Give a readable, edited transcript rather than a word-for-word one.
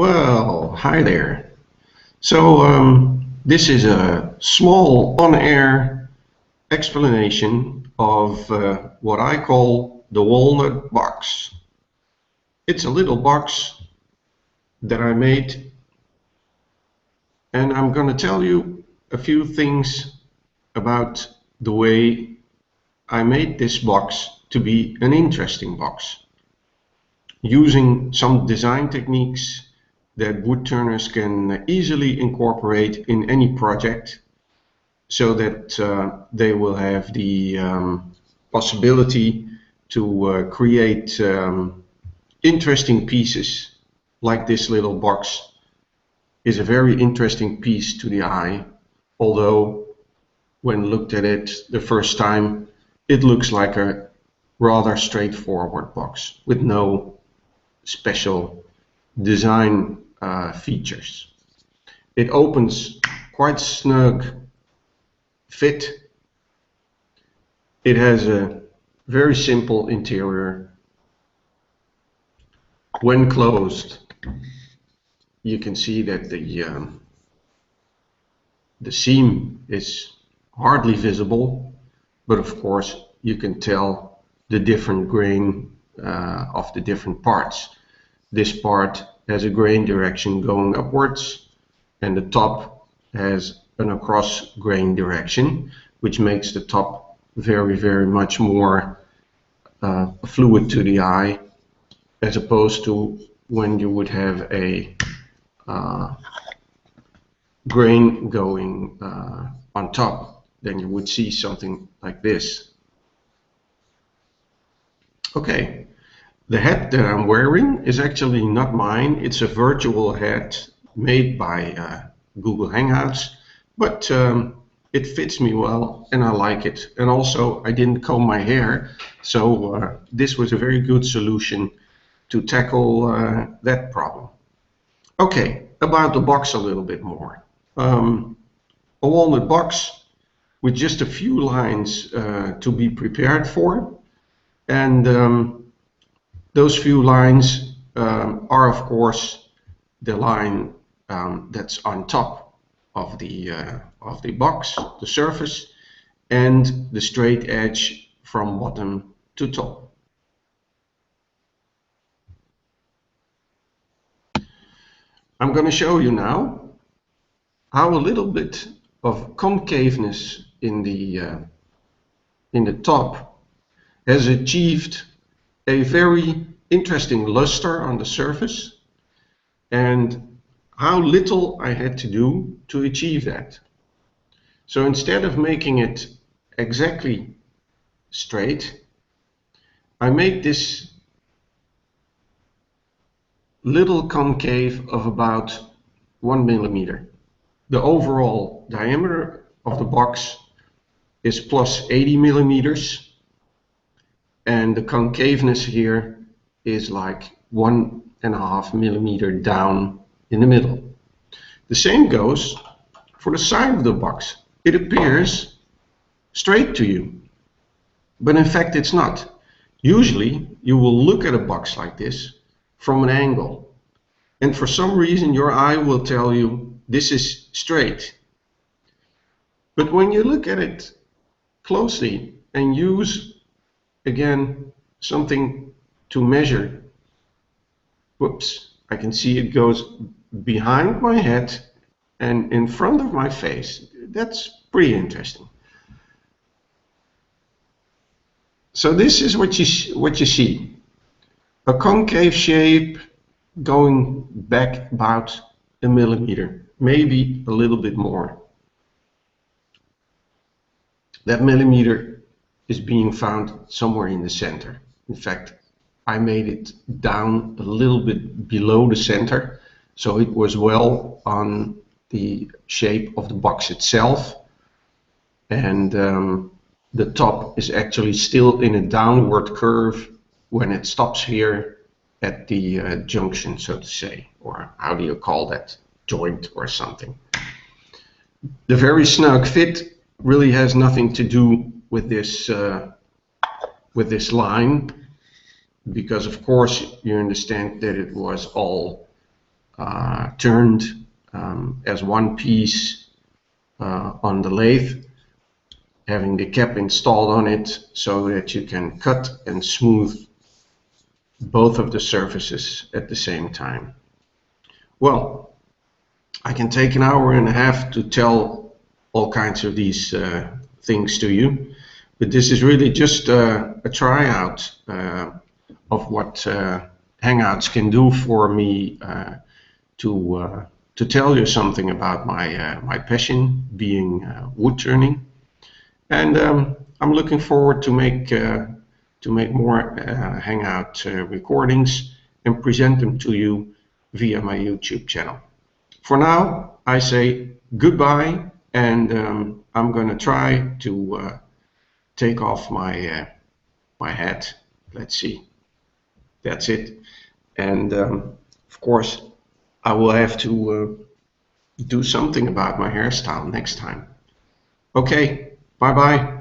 Well, hi there. This is a small on-air explanation of what I call the Walnut box. It's a little box that I made, and I'm going to tell you a few things about the way I made this box to be an interesting box, using some design techniques that woodturners can easily incorporate in any project so that they will have the possibility to create interesting pieces. Like this little box is a very interesting piece to the eye, although when looked at it the first time it looks like a rather straightforward box with no special design features. It opens quite snug fit. It has a very simple interior. When closed, you can see that the seam is hardly visible, but of course you can tell the different grain of the different parts. This part has a grain direction going upwards, and the top has an across grain direction, which makes the top very much more fluid to the eye, as opposed to when you would have a grain going on top. Then you would see something like this. Okay. The hat that I'm wearing is actually not mine. It's a virtual hat made by Google Hangouts, but it fits me well and I like it. And also I didn't comb my hair, so this was a very good solution to tackle that problem. Okay, about the box a little bit more. A walnut box with just a few lines to be prepared for, and those few lines are, of course, the line that's on top of the box, the surface, and the straight edge from bottom to top. I'm going to show you now how a little bit of concaveness in the top has achieved a very interesting luster on the surface, and how little I had to do to achieve that. So instead of making it exactly straight, I made this little concave of about 1 millimeter. The overall diameter of the box is plus 80 millimeters, and the concaveness here is like 1.5 millimeter down in the middle. The same goes for the side of the box. It appears straight to you, but in fact it's not. Usually you will look at a box like this from an angle, and for some reason your eye will tell you this is straight. But when you look at it closely and use again something to measure, whoops, I can see it goes behind my head and in front of my face. That's pretty interesting. So this is what you see. A concave shape going back about 1 millimeter, maybe a little bit more. That millimeter is being found somewhere in the center. In fact, I made it down a little bit below the center, so it was well on the shape of the box itself, and the top is actually still in a downward curve when it stops here at the junction, so to say, or how do you call that, joint or something. The very snug fit really has nothing to do with this line, because of course you understand that it was all turned as one piece on the lathe, having the cap installed on it so that you can cut and smooth both of the surfaces at the same time. Well, I can take an hour and a half to tell all kinds of these things to you, but this is really just a tryout of what Hangouts can do for me to tell you something about my passion being wood turning, and I'm looking forward to make more Hangout recordings and present them to you via my YouTube channel. For now, I say goodbye, and I'm gonna try to take off my my hat. Let's see. That's it. And of course, I will have to do something about my hairstyle next time. Okay, bye bye.